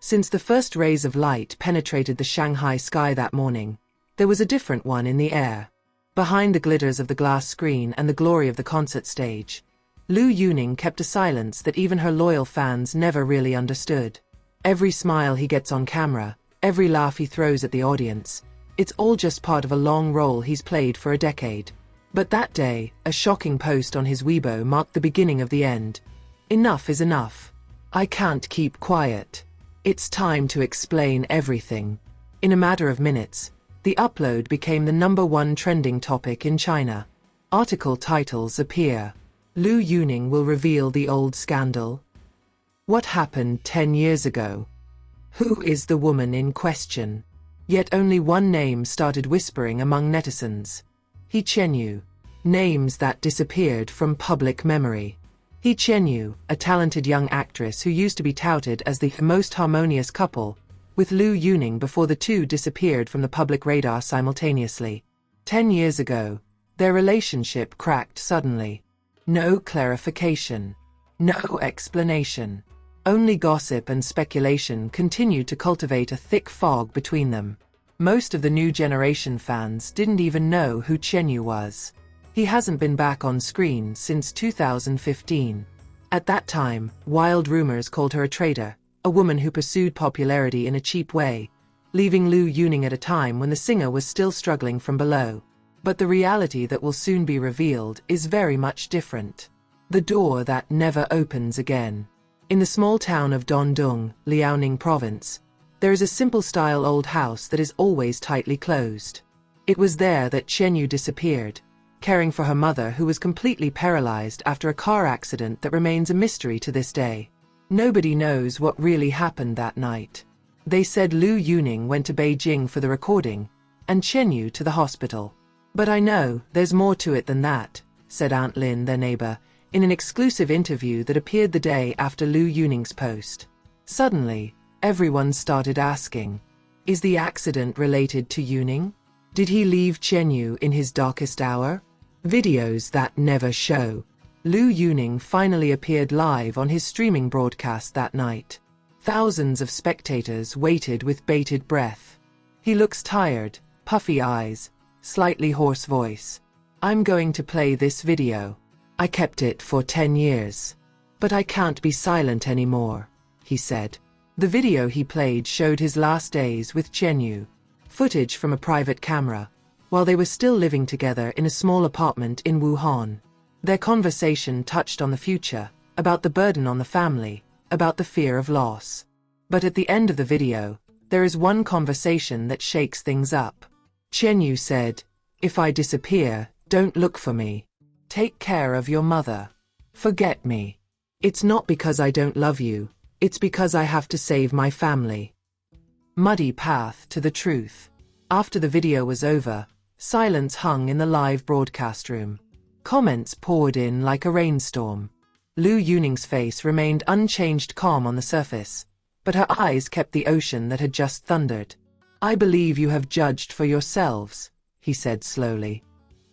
Since the first rays of light penetrated the Shanghai sky that morning, there was a different one in the air. Behind the glitters of the glass screen and the glory of the concert stage, Liu Yuning kept a silence that even her loyal fans never really understood. Every smile he gets on camera, every laugh he throws at the audience, it's all just part of a long role he's played for a decade. But that day, a shocking post on his Weibo marked the beginning of the end. Enough is enough. I can't keep quiet. It's time to explain everything. In a matter of minutes, the upload became the #1 trending topic in China. Article titles appear. Liu Yuning will reveal the old scandal. What happened 10 years ago? Who is the woman in question? Yet only one name started whispering among netizens. He Qianyu. Names that disappeared from public memory. He Qianyu, a talented young actress who used to be touted as the most harmonious couple, with Liu Yuning before the two disappeared from the public radar simultaneously. 10 years ago, their relationship cracked suddenly. No clarification. No explanation. Only gossip and speculation continued to cultivate a thick fog between them. Most of the new generation fans didn't even know who Qianyu was. He hasn't been back on screen since 2015. At that time, wild rumors called her a traitor, a woman who pursued popularity in a cheap way, leaving Liu Yuning at a time when the singer was still struggling from below. But the reality that will soon be revealed is very much different. The door that never opens again. In the small town of Dongdong, Liaoning province, there is a simple-style old house that is always tightly closed. It was there that Qianyu disappeared, caring for her mother who was completely paralyzed after a car accident that remains a mystery to this day. Nobody knows what really happened that night. They said Liu Yuning went to Beijing for the recording, and Qianyu to the hospital. But I know there's more to it than that, said Aunt Lin, their neighbor, in an exclusive interview that appeared the day after Liu Yuning's post. Suddenly, everyone started asking, is the accident related to Yuning? Did he leave Qianyu in his darkest hour? Videos that never show. Liu Yuning finally appeared live on his streaming broadcast that night. Thousands of spectators waited with bated breath. He looks tired, puffy eyes, slightly hoarse voice. I'm going to play this video. I kept it for 10 years. But I can't be silent anymore, he said. The video he played showed his last days with Qianyu. Footage from a private camera, while they were still living together in a small apartment in Wuhan. Their conversation touched on the future, about the burden on the family, about the fear of loss. But at the end of the video, there is one conversation that shakes things up. Qianyu said, if I disappear, don't look for me. Take care of your mother. Forget me. It's not because I don't love you, it's because I have to save my family. Muddy path to the truth. After the video was over, silence hung in the live broadcast room. Comments poured in like a rainstorm. Liu Yuning's face remained unchanged, calm on the surface, but her eyes kept the ocean that had just thundered. I believe you have judged for yourselves, he said slowly.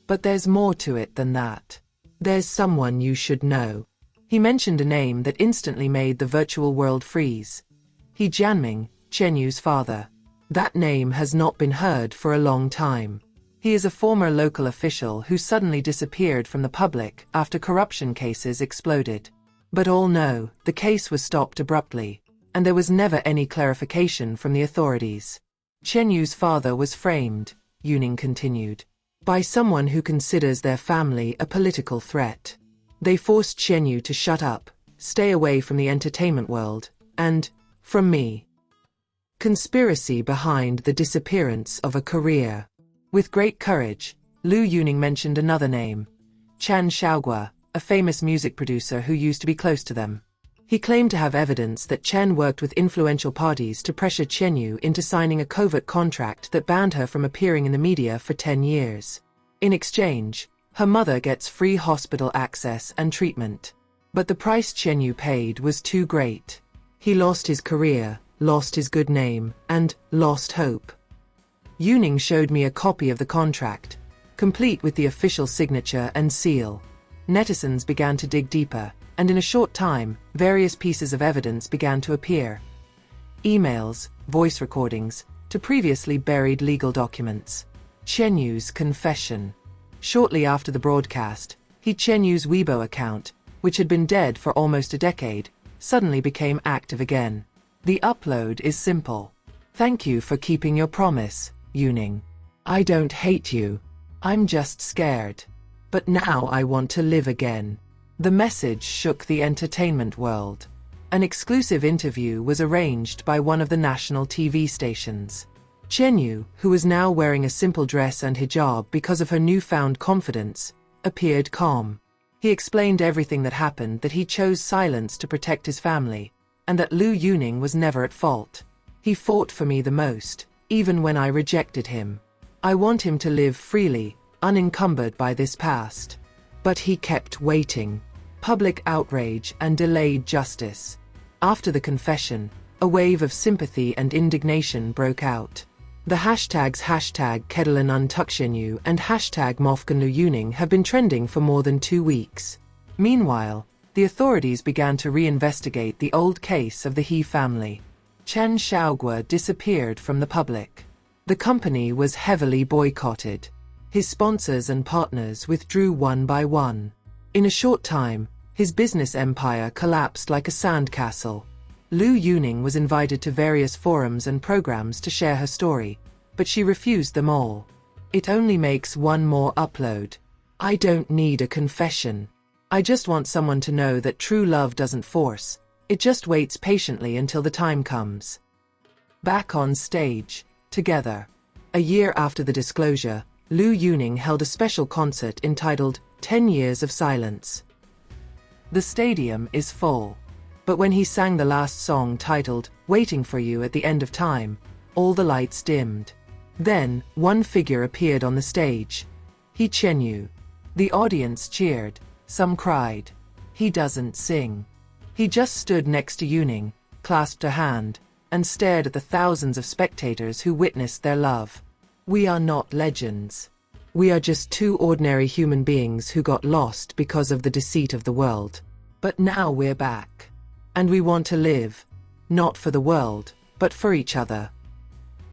But there's more to it than that. There's someone you should know. He mentioned a name that instantly made the virtual world freeze. He Jianming, Qianyu's father. That name has not been heard for a long time. He is a former local official who suddenly disappeared from the public after corruption cases exploded. But all know, the case was stopped abruptly, and there was never any clarification from the authorities. Qianyu's father was framed, Yuning continued, by someone who considers their family a political threat. They forced Qianyu to shut up, stay away from the entertainment world, and, from me. Conspiracy behind the disappearance of a career. With great courage, Liu Yuning mentioned another name, Chan Xiaogua, a famous music producer who used to be close to them. He claimed to have evidence that Chen worked with influential parties to pressure Qianyu into signing a covert contract that banned her from appearing in the media for 10 years. In exchange, her mother gets free hospital access and treatment. But the price Qianyu paid was too great. He lost his career, lost his good name, and lost hope. Yuning showed me a copy of the contract, complete with the official signature and seal. Netizens began to dig deeper, and in a short time, various pieces of evidence began to appear. emails, voice recordings, to previously buried legal documents. Qianyu's confession. Shortly after the broadcast, He Qianyu's Weibo account, which had been dead for almost a decade, suddenly became active again. The upload is simple. "Thank you for keeping your promise, Yuning. I don't hate you. I'm just scared. But now I want to live again." The message shook the entertainment world. An exclusive interview was arranged by one of the national TV stations. Qianyu, who was now wearing a simple dress and hijab because of her newfound confidence, appeared calm. He explained everything that happened, that he chose silence to protect his family, and that Liu Yuning was never at fault. "He fought for me the most, even when I rejected him. I want him to live freely, unencumbered by this past." But he kept waiting. Public outrage and delayed justice. After the confession, a wave of sympathy and indignation broke out. The hashtags #Keheningan and #Mofgan Liu Yuning have been trending for more than 2 weeks. Meanwhile, the authorities began to reinvestigate the old case of the He family. Chen Xiaogua disappeared from the public. The company was heavily boycotted. His sponsors and partners withdrew one by one. In a short time, his business empire collapsed like a sandcastle. Liu Yuning was invited to various forums and programs to share her story, but she refused them all. "It only makes one more upload. I don't need a confession. I just want someone to know that true love doesn't force, it just waits patiently until the time comes." Back on stage, together. A year after the disclosure, Liu Yuning held a special concert entitled 10 Years of Silence. The stadium is full. But when he sang the last song titled "Waiting for You" at the end of time, all the lights dimmed. Then, one figure appeared on the stage. He Qianyu. The audience cheered, some cried. He doesn't sing. He just stood next to Yuning, clasped her hand, and stared at the thousands of spectators who witnessed their love. "We are not legends. We are just two ordinary human beings who got lost because of the deceit of the world. But now we're back. And we want to live, not for the world, but for each other."